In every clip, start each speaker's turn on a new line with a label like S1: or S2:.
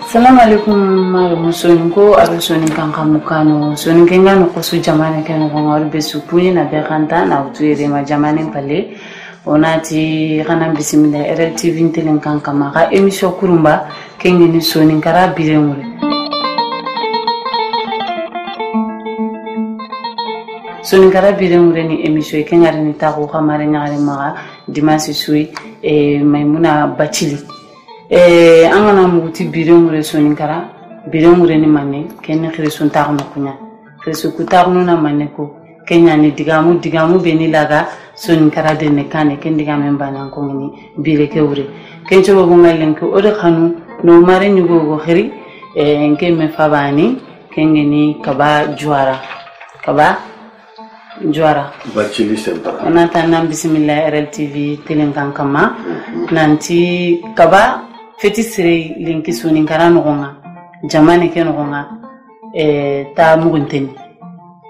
S1: Assalamu alaikum malumu soninko abe soninkan kamukano soninkenga no kosu jamane ke no ngor be supuni na be kanta na utuyere ma jamane pale onati kana bismillah RTV telen kan kama ka emission kurumba kengeni soninkara biremure soninkara biremure ni emission kengari ni tago kamare nyare ma dimanche sui maimuna bachili angana muguti biremure soninkara biremure ni manne ken khresun tagno kunya khresu ku tagno na manne ko kenya ni digamu beni laga soninkara de ne kane ken digamen banan ko ni bire ke wure ken to bo ngalen ko ode khanu no mare nyugo go khiri enke me fabani ken ni kaba juara
S2: bachili sempara
S1: onata nam bismillah RTV telen kan kama nanti kaba feti sire linki soninkara no gonga jamane ke no gonga ta mugunteni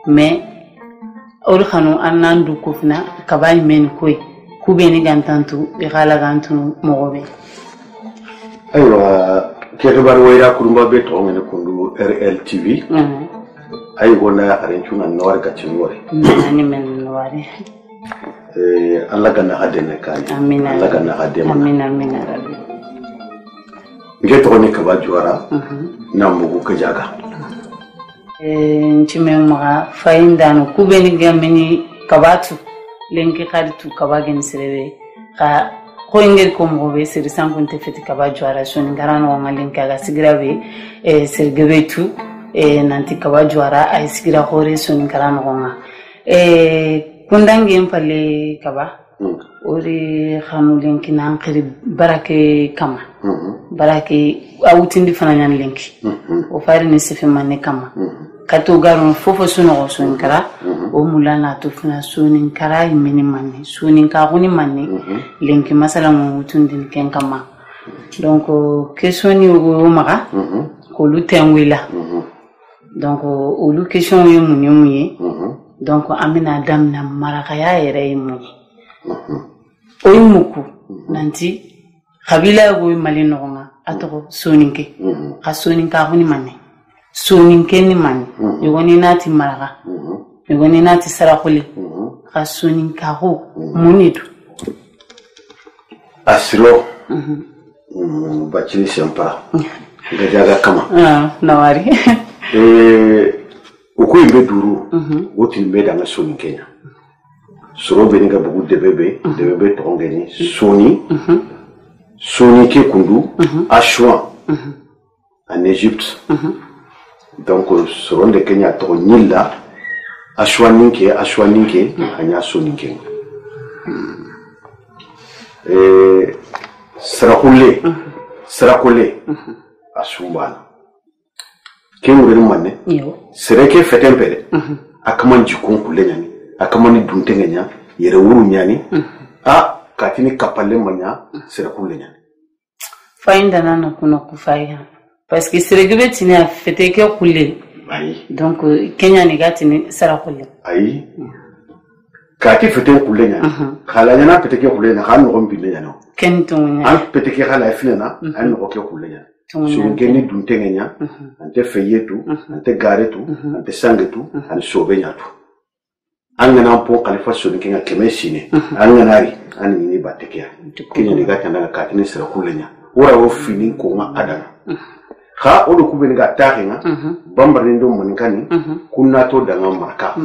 S1: me ol khanu annandu kufna kabay men koy kubeni gantantu igala gantu mogobe
S2: aywa keto bar wayra kurumba be to ngene kundu RLTV ay gona arenchuna nowar kachinwore
S1: nani men nowari
S2: Allah ganna hadene kani
S1: amina
S2: Allah ganna hadene
S1: amina rabbi
S2: ngeto ne kabajwara na mugu kajaga
S1: ntime maga faindano kubeni gamini kabatu lenki kharitu kabagen serebe ka koingel ko mobe seri sankunte feti kabajwara soningarano ngalenka ga sigrabe sergebetu nanti kabajwara ay sigira hore soningarano nga kundange mpale kaba ori khanu lenki nan khiri barake kama barake awutindi fananya lenki o fari ni sifi manne kama kato garon fofo suno soninkara o mulana to fina soninkara imeni manne soninka goni manne lenki masala mo wutundi ken kama donc question ni o maga ko lutengwila donc o lu question yo munye donc amina damna maraka ya yere mu oyimuku nanti kabila go malino nga atoko soninke ka soninka goni manne soninke ni manne yogoni nati maraka yogoni nati sarakuli ka soninka go munidu
S2: asiro bachili sempa gajaga kama
S1: nawari
S2: ukuyimbe duru woti mbeda nga soninkenya soro beniga bugu debebe tongeni Soni ke kundu Ashwan en Égypte. Donc soro de Kenya to Nila Ashwaninke anya soninke. Sarakole Ashumbana. Kengure manne sereke fetempere akamanji konkule nyani akamani duntengenya yere wuru nyani katini kapale manya serakule nyani
S1: fainda nana kuna kufaya parce que serege tini a feteke kule donc Kenya ni gatini sarakule
S2: ai kati fete kule nyani khala nyana feteke kule nyani kan no mbile nyani
S1: kentonya
S2: an feteke khala finana an no ke kule nyani surinkeni duntengenya ante feyetu ante garetu ante sangetu ante sobenyatu angana po khalifa surinkena kemesine anganari ani ni batekia Kenya ni gatanda katini sera kulenya ora wo fini ko ma adana kha odo kubeni ga takinga bambari ndo monikani kunna to danga marka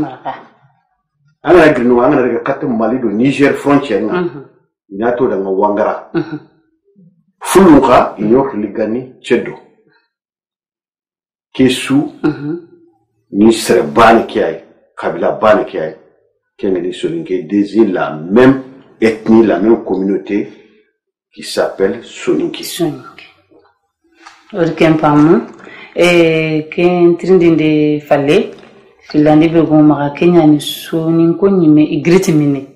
S2: ana grino angana daga katum malido Niger frontière nga ina to danga wangara Fuluka inyo ligani chedo kesu ni serbani kiai kabila bani kiai kengeni soninke désire la même ethnie, la même communauté qui s'appelle Soninke.
S1: Orkem pamu ken trindinde falle filandi be go maka Kenya ni soninko nyime igriti mine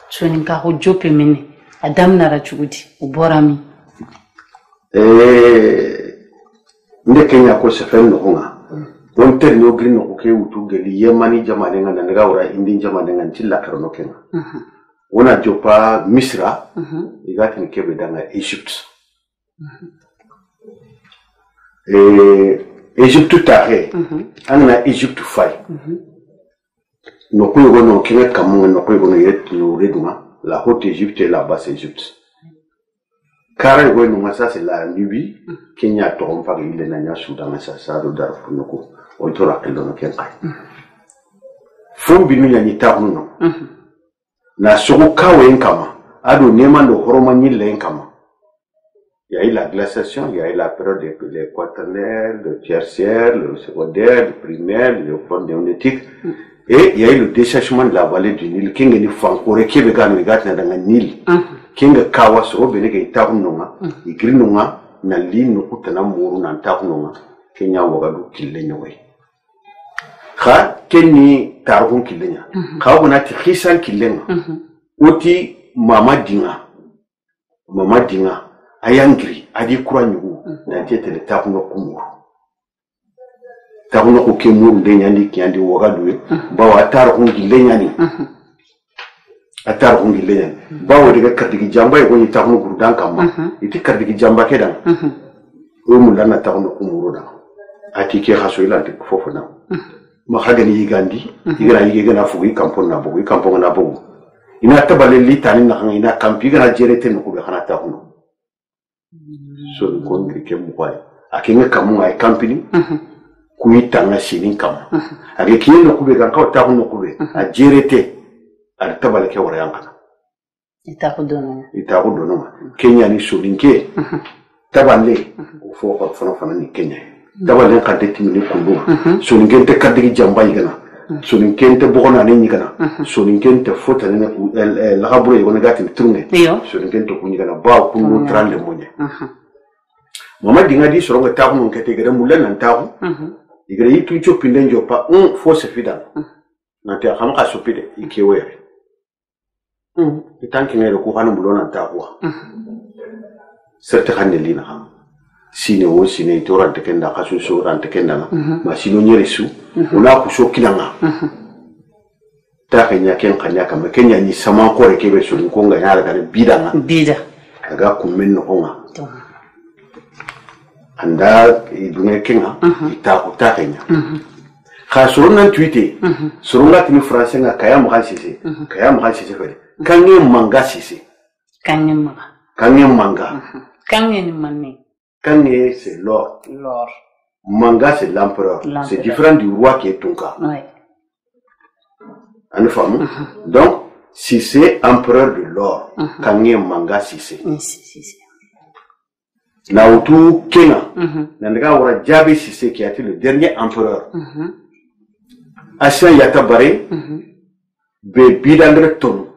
S1: soninka ko jope mine adam nara chuguti uborami
S2: nde Kenya ko se fen no nga on terno grino ko ke wutu geli yemani jamane nga ndaga wora indi jamane nga tilla karno kenga ona jopa Misra igati ni kebe danga Egypt Égypte taré angana Égypte fay no ko yono kinga kamu no ko yono yet no reduma la haute Égypte et la basse Égypte kara go no ça c'est la Libye Kenya to on parle il na Soudan ça do Darfour no ko on to la no kenka fo binu nyani ta no na soko kawe nkama ado nema ndo horoma nyille nkama. Il y a eu la glaciation, il y a eu la période des quaternaires, le tertiaire, le secondaire, le primaire, le fond néolithique. Et il y a eu le déchachement de la vallée du Nil. Qui est fankore qui est gagné dans le Nil. Qui est kawa soro bene ke taunonga. Igri nonga na li no kutana muru na taunonga. Kenya wagadu kilenya we. Kha keni tarhun kilenya. Kha wana ti khisan kilenya. Oti mama dinga. Mama dinga. Ayangri adi kura nyugu na tete le takuno kumuru takuno ko kemuru de nyandi kyandi wagaduwe bawa atar hungi lenyani atar hungi lenyani bawo de kadigi jamba ko ni takuno gurudan kama iti kadigi jamba kedan o mulana takuno kumuru da ati ke khaso ilante fofo na ma khagani yigandi igara yigena fugi kampon na bugu kampon na bugu ina tabale litani na ina kampi gara jerete no ko be khana takuno so ko ngri ke mu kwai akinga kamu ay company kuita nga sinin kamu age kiyen ko be kan ka ta ko be a jerete al tabale ke wara yankana ita ko dono Kenya ni solinke tabale o fo ko fana ni Kenya tabale kan te timini kundu solinke te kadigi jamba yigana solinke te bogona ni yigana solinke te fota ni la habro yigona gati tourner solinke te kunyigana ba kunu trande monye mama dinga di soronga tahu non kete gere mulen nan tahu igere yitu cho pinden jo pa fo se fidan na te xam ka sopide ikewere itanki ngere ko xanu bulona tahu serte xande lina xam sine wo sine torante kenda xasu so rante kenda ma sino nyere su una ku so kilanga ta kenya ken kanya kam kenya ni sama ko re kebe so ko nga yara ga bida aga kumen no nga anda idunge kenga itaku takenya kha surungan tweete surunga tini français nga kaya mo sisi fele kange manga sisi
S1: kange
S2: manga
S1: kange ni manne
S2: kange c'est l'or manga c'est l'empereur c'est différent du roi qui est Tonka en femme donc si c'est empereur de l'or kange manga sisi Naoutou Kena, Nandega Wara Djabi Sissé qui a été le dernier empereur. Asien Yatabare, Bidandre Ton,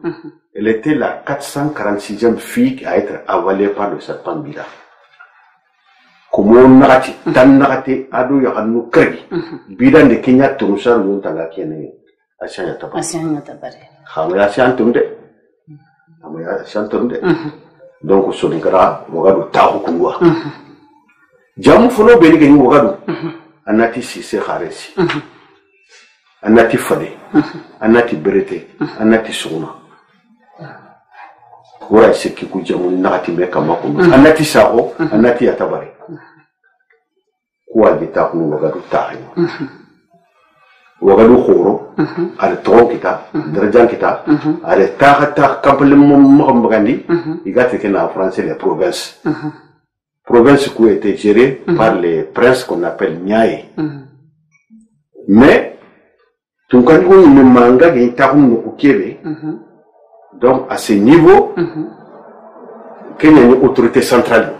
S2: elle était la 446e fille à être avalée par le serpent Bida. Comment Narati, Tan Narati, Ado Yahanou Kregi, Bidan de Kenya Tonusar Yontala Kiene, Asien Yatabare. Asien Tonde. Donc solikara wagadu tahu kuwa jamu folo beni gani wagadu anati sise kharesi anati fade anati berete anati suna wora seki ku jamu nati me kama ko anati saho anati yatabare kuwa gita ku wagadu tahu wagadu khoro al tron kita darajan kita al taha kampel mo mbagandi igate que en français les provinces provinces qui étaient gérées par les princes qu'on appelle Niaye mais tout quand on me manga qui tahu no kukebe donc à ce niveau qu'il y a une autorité centrale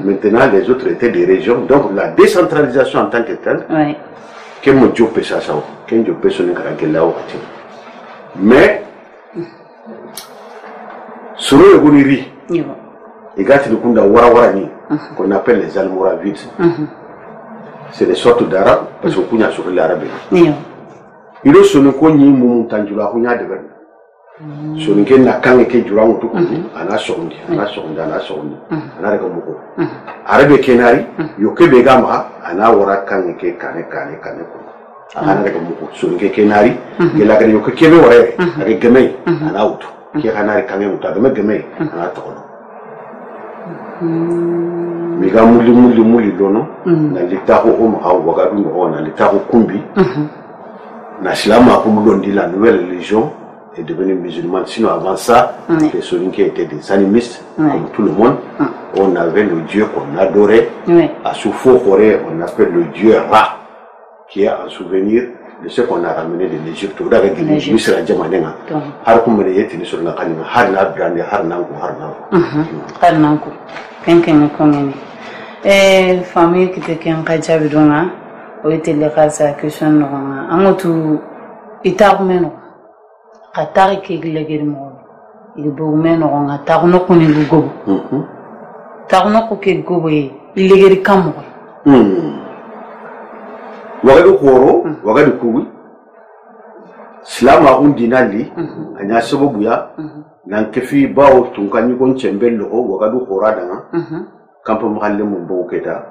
S2: maintenant les autres étaient des régions donc la décentralisation en tant que telle que mon Dieu peut ça que Dieu peut sonner là mais sur le Gouniri il y a le Kunda Warawarani qu'on appelle les Almoravides c'est des sortes d'arabes parce qu'on connaît sur l'arabe il y a ce qu'on y montanjula on y a de verre so nge na kange ke juramu to ana sondi ana reka muko arabe kenari yo ke be gama ana wara kange ke kane ko ana reka muko so nge kenari gela gari yo ke be wara aga geme ana auto ke kanari kange muta geme ana to miga muli dono na litaho ha wagadu no na litaho kumbi na Silama comme l'on dit la nouvelle religion est devenue musulmane. Sinon avant ça les Soninké étaient des animistes comme tout le monde. On avait le Dieu qu'on adorait. À Soufo on appelle le Dieu Ra, qui est en souvenir de ce qu'on a ramené de l'Égypte. Vous avez dit Misra Djamanenga. Harkumene yetini sur la kanima harna brande harnanku
S1: kenken kongeni famille qui te ken kaja bidonga o itele kasa question no nga angotu itarumeno katari ke glegeri mo ilbo meno nga taruno kuni lugo taruno ko ke gobo ilegeri kamo
S2: wagadu koro wagadu kuwi Silama undinali anya sababu ya nan kefi bawo tunkani kon chembello o wagadu khoradanga kampo mahalle mun bo keta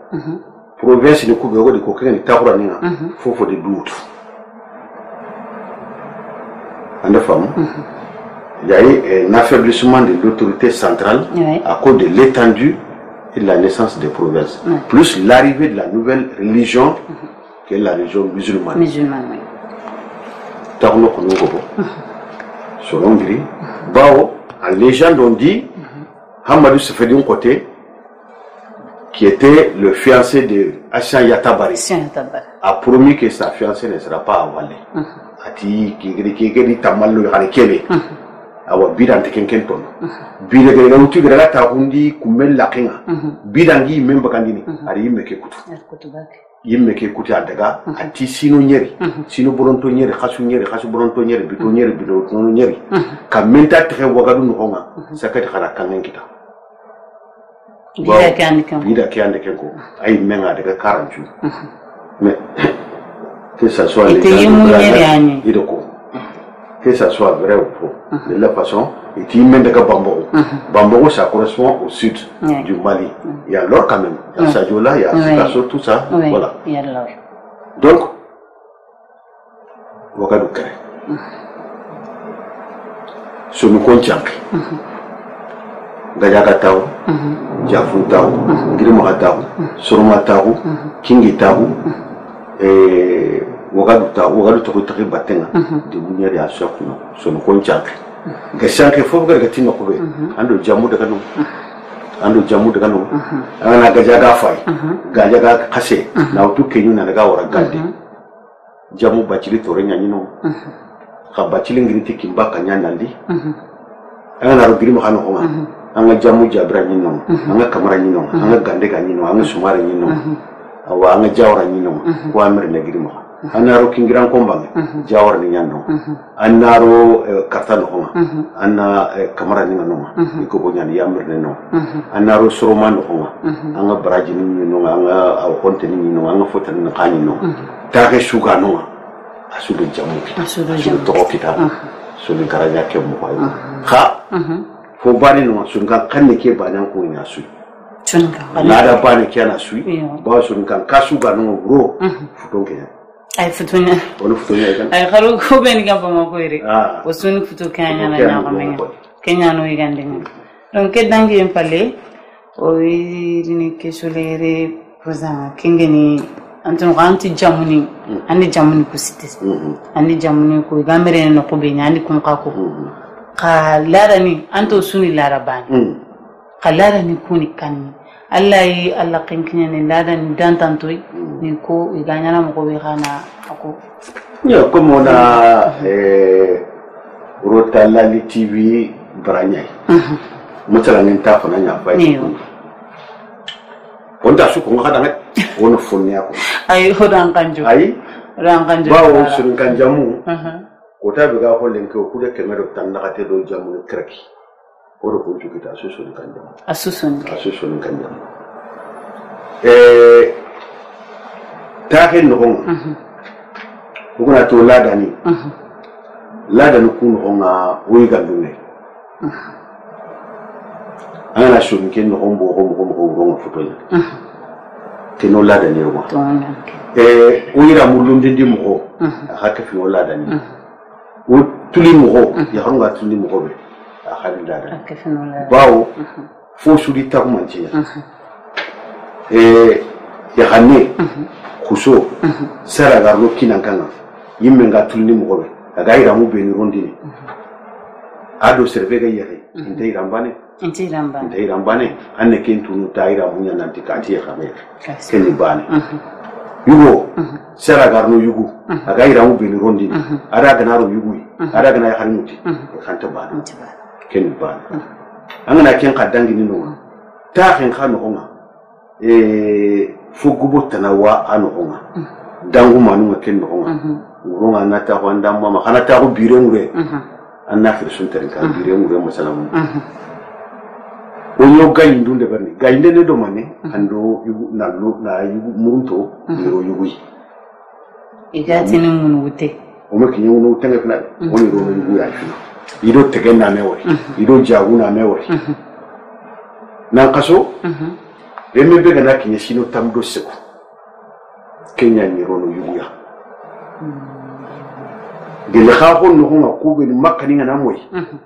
S2: province ni kube go de ko kene takura ninga fofo de doute anda fam il y a eu un affaiblissement de l'autorité centrale à cause de l'étendue et de la naissance des provinces plus l'arrivée de la nouvelle religion qui est la religion musulmane Tarno Konogobo, Solongri, Bao, en légende on dit, Hamadou Sefedi côté, qui était le fiancé de Hassan Yatabari, a promis que sa fiancée ne sera pas avalée. Ati, qui dit Tamalou Harekele, awa Bidante Kenkenton, Bidante Nauti Grata Hundi, Kumel Lakinga, Bidangi Membakandini, Ari Mekekutu. Yimme ke kuti adaga anti sino nyeri sino boronto nyeri khasu boronto nyeri bito nyeri bito nyeri kamenta tre wagadu no honga sakati khara kangen kita bida ke ande ko ay menga daga 40 mais que ça soit les que ça soit vrai ou faux de la façon et qui mène de Bambogo ça correspond au sud du Mali il y a l'or quand même il y a Sadiola il y a Sikasso tout ça voilà
S1: il y a l'or
S2: donc Wakadou Kare Sonu Konchank Gajaga Tao Jafu Tao Girima Tao Soroma Tao Kingi Tao et Wagadu Toko Taki Batenga de Munia de Asokno Sonu Konchank Gashanke Foga Gatino Kobe Ando Jamu de Kano Ana Gajaga Fai Gajaga Kase now to Kenu Nagawara Gandhi Jamu Bachili Torenya Nino Kabachili Ngiriti Kimbaka Nyanali Ana Rugrim Hano Anga Jamu Jabra Nino Anga Kamara Nino Anga Gandega Nino Anga Sumara Nino Awa Anga Jawara Nino Kwamir Negirimo Anaro Kingiran Kombang Jawar Niano Anaro Katano Anna Kamara Nino Ikoboyan Yammer Nino Anaro Soroman Anga Brajin Nino Anga Content Nino Anga Fotan Kanino Take Suga Noa Asudu Jamu Asudu Tokita Sulu Karanya Kemuai Ha for Bani no Sunga Kanike Bananko in Asu Nada Bani Kiana Sui Basunkan Kasuga no Bro Futonke
S1: ay futunya ay xaru ko ben ga ba mako ire o sunu futu kanya na nya ko menga kenya no igande donc ke dangi en parler o ni ke solere posa kingeni anton ranti jamuni andi jamuni ko sites andi jamuni ko gamere no ko be nyandi kun ka ko ka larani anto suni larabani ka larani kuni kanni Allah Allah kinkinya ni ladan dantantoy ni ko iganya na mo be kana ako
S2: ya como na Rotala TV Branya mutala nta fana nya fa onda su ko ngada ngat wono fonni ako
S1: ay hodan kanjo
S2: bawo sun kanjamu ko ta be ga holen ko ku de kemero tan na kate do jamu kraki oro ko jukita asusun kanjamu asusun kanjamu ta hen no kuna to ladani ladani kun honga wiga dunne ana shun ken no hombo futoya tino ladani ro wira mulunde ndimo hakka fi ladani o tuli mo ya hanga tuli mo be akali ladani bawo fo sudi ta kuma ciya ya hanne kuso sara garlo kinan kanga yimme nga tulni mo gobe aga ira mu be ni rondini ado serve ga yare inte irambane anne kentu no taira munya nanti kanti ya khamer keni bane yugo sara garno yugo aga ira mu be ni rondini ara ganaro yugo ara gana ya halimuti kanta bane keni bane angana ken kadangi ni no ta ken khano onga fugubo tanawa ano onga dangu manu ken no onga uronga nata ko ndam mama kana ta ko bire ngure anna firsun tarin ka bire ngure masalamu onyo gayndu de berni gaynde ne do mane ando yugu nallo na yugu murunto biro yugu
S1: igati ni munu wute
S2: o me kinyo no tenge fina woni ro yugu ya fina ido tegena me wori ido jaguna me wori nan kaso reme be gana kinye sino tamdo seko kenya ni ro no yugu ya gele khafo no huma kube ni makani ngana moy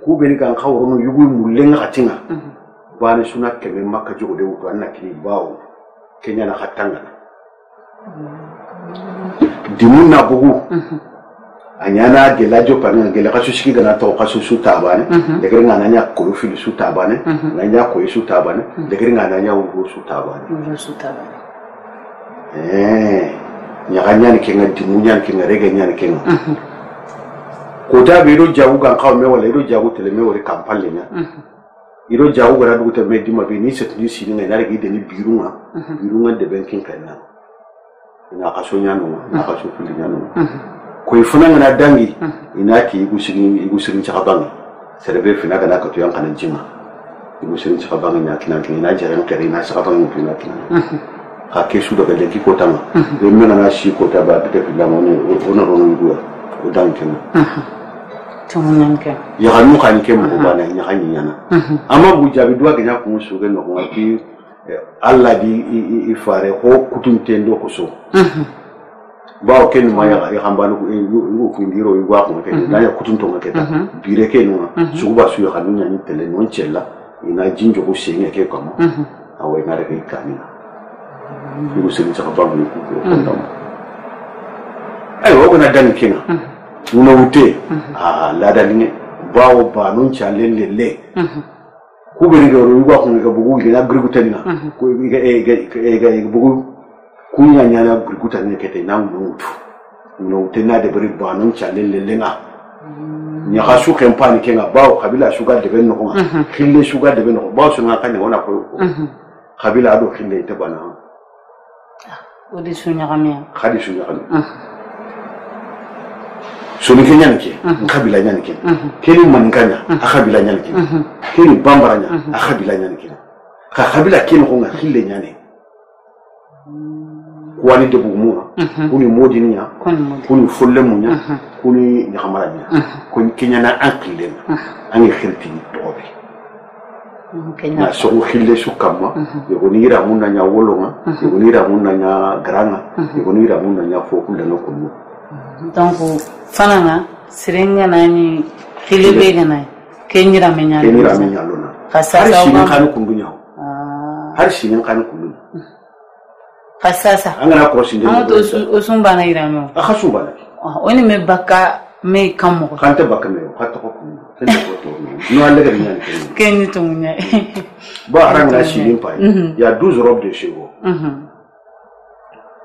S2: kube ni kan khawro no yugu mulenga katinga bani suna keme makka jogo de wuto anna kini bawo kenya na khatanga dimunna bugu anyana gela jo panga gela kaso shiki gana to kaso su tabane de gere ngana nya ko fili su tabane nganya ko su tabane de gere ngana nya wo su tabane nyaganya ni kenga dimunya ni kenga rege nya ni kenga kota biro jawu kan kawo me wala iro jawu tele me wori kampalle nya iro jawu gara du te me dima be ni set ni sini ngai nare gide ni birunga de banking kana ina kaso nya no na kaso fili nya no ko ifuna ngana dangi ina ki igu sirin chakabanga serebe fina kana ka to yan kana jima igu sirin chakabanga nya kina jaran kare na chakabanga fina kina ka kesu daga lenki ko tama de mena na shi ko ta ba bite fila mo ne ona rono igu o dankena
S1: tumunanke
S2: ya hanu kan ke mo bana nya hanyana amma bu jabi duwa ga nya ko so ga no ngati alla di ifare ko kutuntendo ko so bawo ken maya ya hambalo ko ndiro igwa ko ke na ya kutunto ngaketa bire ke no suba su ya hanu nya ni tele non chella ina jinjo ko senya ke kama awe na re kanina ibu sini sa ba mu ko ndam ay wo na dan kinga una wute la daline bawo ba non chalele ku be ngoro igwa ko ga bugu ga grigutanina ko ga bugu kunya nyana grigutanina kete na mutu no tena de bari ba non chalele nga nya ha su kempani kenga bawo kabila suga de ben no khille suga de ben no bawo sunga kan wona ko kabila do khille te bana
S1: odi sunya kamia
S2: khadi sunya kamia soni kenya nake kabila nyanake keni mankanya akabila nyanake keni bambaranya akabila nyanake ka kabila keni ko ngakile nyane kwani de bumuna kuni modinya kuni folle munya kuni nyamaranya kuni kenya na ankile angi khirti tobi na so khille sukama yonira munna nya wolonga yonira munna nya granga yonira munna nya fokunda no kunu
S1: donc fanana sirenga nani khilebe gana kenyira menya
S2: lona khasasa wa kan kundunya har shinin kan kundunya
S1: khasasa
S2: angana ko shinde
S1: to osumba na irano
S2: akhasumba na
S1: oni me baka me kamo
S2: kante baka me khato ko kende ko to no alle ga nyani
S1: kenni to munya
S2: ba aranga shinin pa ya 12 robes de chevaux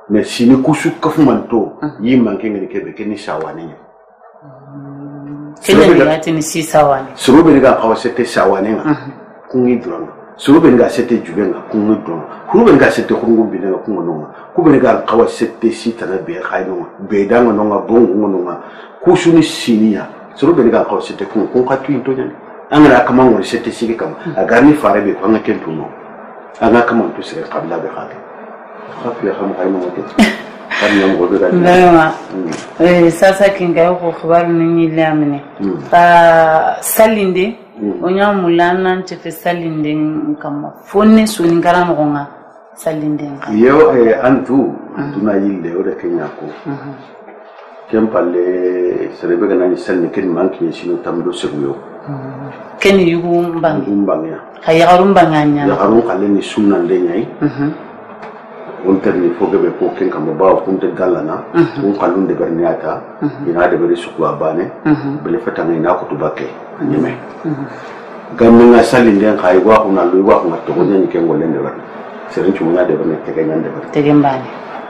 S2: mais si ni kusu kafumanto yi manke ngene kebe keni shawane
S1: kenya ni ati ni si sawane
S2: surobe ni ga kawasete shawane nga kungi drona surobe ni ga sete jubenga kungi drona kurobe ni ga sete kungu binga kungu nonga kube ni ga kawasete sitana be khaino be danga nonga bongo nonga kusu ni sinia surobe ni ga kawasete kungu kunga twinto nyani angana kama ngori sete sigi kama agarni fare be panga kentu no anga kama to sere kabila be khate خافية خم خيمة وكده خلينا نقول ده
S1: لا ساسا كينغا يوكو خبار نيني لامني ساليندي onya mulana ntefe salinde kama fone suni ngara ngonga salinde
S2: yo antu tuna yille o de kenya ko kempalle serebe gana ni salne ken manki sino tamdo seguyo
S1: ken yugu mbang
S2: mbangya
S1: khayagarum banganya
S2: ya harun kale ni sunna lenyai on terni fogebe ko ken kam ba ko te galana on kalun de berniata ina de beri sukwa bane bele fatanga ina ko tubake nyeme gaminga salinde khay wa ko na lu wa ko to nyani ken golen de ber serin chuma de ber ne tege nyande ber
S1: tege mbane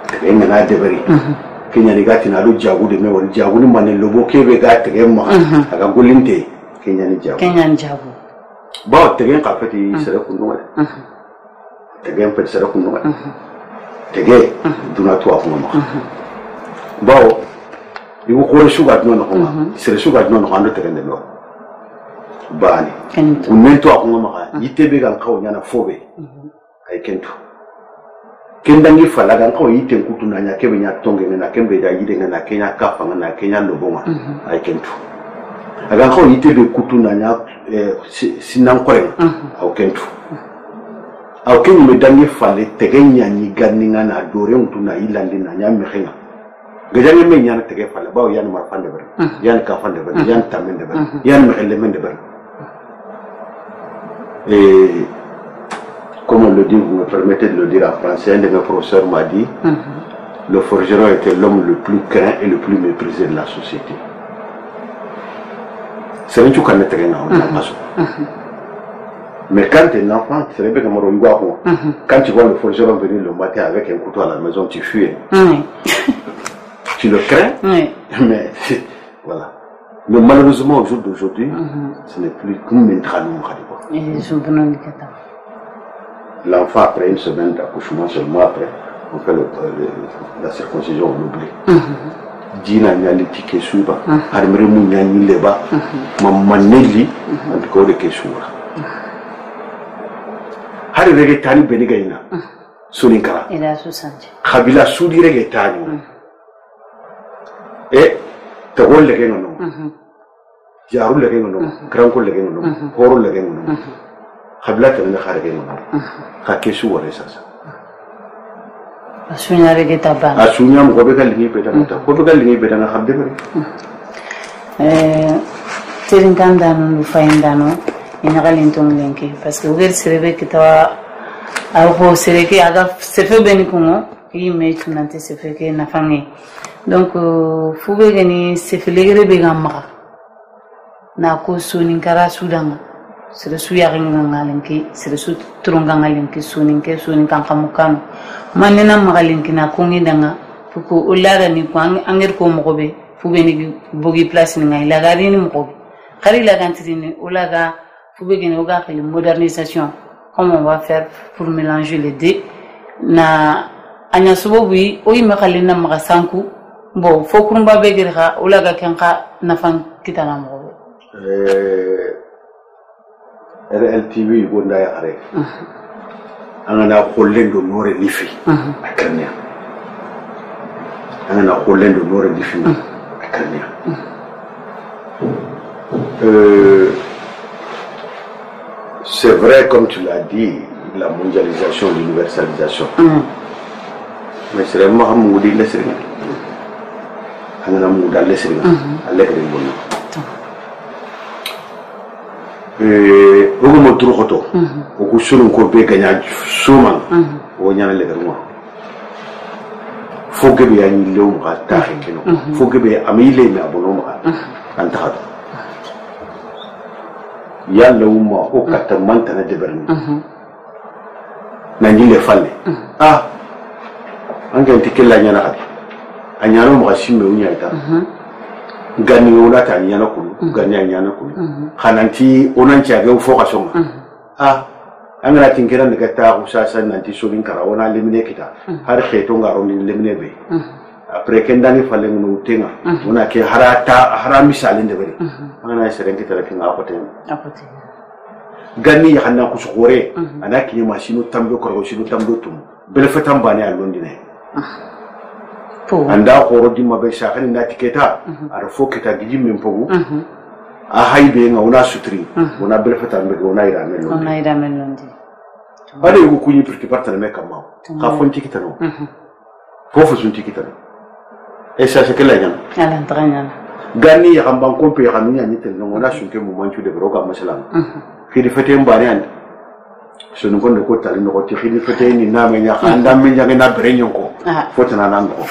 S2: tege ngana de beri kenya ni gati na lu jagu de me wal jagu ni mane lobo kebe ga tege ma aga golinte kenya ni jagu ba tege ka fati sere kunu wala tege fati sere kunu wala tege duna to afuma ma bawo ibu ko shuga duna ko ma sere shuga duna ko ando tege de no bani unmento afuma ma yitebe ga kawo nyana fobe ay kento kendangi fala ga kawo yiten kutuna nya kebe nya tonge na kembe da yide na kenya kafa na kenya loboma ay kento aga kawo yitebe kutuna nya sinan kore aw kento aw kenni me dangi fale tegenya ni ganninga na dore mutuna ilandi na nya mekhenga gajangi me nya na tege fale bawo yan mar fande ber yan ka fande ber yan tamende ber yan mekhele mende ber et comme on le dit, vous me permettez de le dire en français, un de mes professeurs m'a dit le forgeron était l'homme le plus craint et le plus méprisé de la société. C'est un truc qu'on est très mais quand tu es un enfant, c'est vrai que quand tu vois le forgeron venir le matin avec un couteau à la maison, tu fuis. Tu le crains, mais voilà. Mais malheureusement, au jour d'aujourd'hui, ce n'est plus comme une l'enfant, après une semaine d'accouchement, seulement après, on fait la circoncision, on oublie. Dina nyali tike suba, armere mu nyani leba, mamaneli, en tout cas de kesura. Hari rege tani benigaina, suninkara.
S1: Il a 60.
S2: Kabila sudi rege tani. Et tawol lege ngono. Jaru lege ngono, kranko lege ngono, horo lege ngono. Kabila tani kharege ngono. Kakesu wale sasa.
S1: Asunya rege tabana.
S2: Asunya mo gobe galingi pedana ta. Gobe galingi pedana khabde bari.
S1: Tiringanda no faindano ina galintong lenki parce que uger serebe kitawa aho sereke aga sefe beni kungo yi me tunante sefe ke na fangi. Donc fube gani sefe legere be gamma. Na ko sunin kara sudanga. Sere su yaringa ngalenki sere su turunga ngalenki sunin kan kamukano manena magalenki na kungi danga fuko ulara ni ko anger ko mogobe fube ni bogi place ni ngai lagari ni mogobe khari lagantini ulaga fube gene oga khali modernisation comment on va faire pour mélanger les deux na anya subobi oyi makalina magasanku bo fokurumba be gerha ulaga kenka nafan kitana mogobe RLTV gonda ya are angana khollendo nore lifi akanya angana khollendo nore lifi akanya c'est vrai comme tu l'as dit la mondialisation l'universalisation mais c'est vraiment moudi lesringa angana muda lesringa allegre bonno ogo mo turu khoto ogo sunu ko be ganya suma o nyana le garwa foge be yani lew mo ta kino foge be amile me abono mo anta hado yalla umma o katta manta na de berni na nyile falle anga tikella nyana hadi anyano mo shimbe unya ita gani wona ta nyana kulu gani nyana kulu khananti onanci aga fo kasonga angara tinkira daga ta usasa nanti sorin kara wona lemine kita har kheto ngaro ni lemine be après kendani fale ngono utenga wona ke hara misalin de bari angana seren kita kin apote gani ya hanna ku sukore anaki ma shinu tambe ko shinu tambe tum bele fatam bani a londine anda ko rodima be shakani na tiketa ara fo kita gidi min fogu a haybe nga una sutri una bele fatam be una ira men londi bale ko kunyi pirti partana me kamma ka fon tikita no fofu sun tikita no e sa shakela nyana ala ntanya
S2: gani ya kan ban kompe ya kan ni ani tel ngona sunke mu manchu de broka masalan khidi fete mbare and sunu ko ko tali no ko ti khidi fete ni na me nya kan dam me nya na brenyo ko fotana nan ko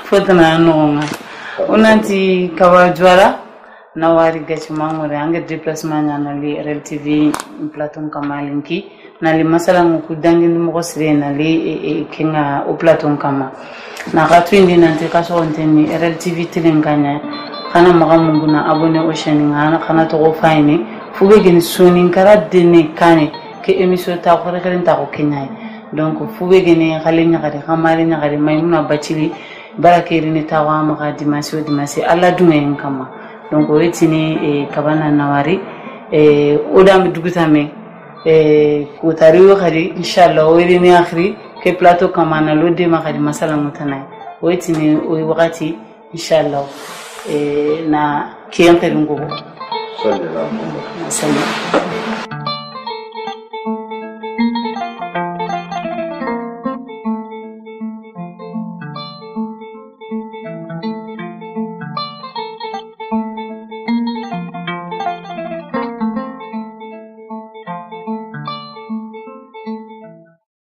S1: fotana no onanti kawajwara na wari gachi mangore ange déplacement na li RLTV plateau kama linki na li masala ku dangi mo sire na li kinga o plateau kama na gatu indi nanti kaso onteni RLTV tilenganya kana magamu guna abone o sheni ngana kana to go faini fube geni soni kara dene kane ke emission ta ko rekalen ta ko kenyai donc fube geni khale nya gari khamari nya gari maymuna bachili barakeri ni tawa maga dimasi alla dumen kama donc o etini kabana nawari odam dugutame ko tariyo khari inshallah o ni akhri ke plateau kama na lode magari masala mutanai o etini o wakati inshallah na kiyante lungo sallallahu alaihi wasallam.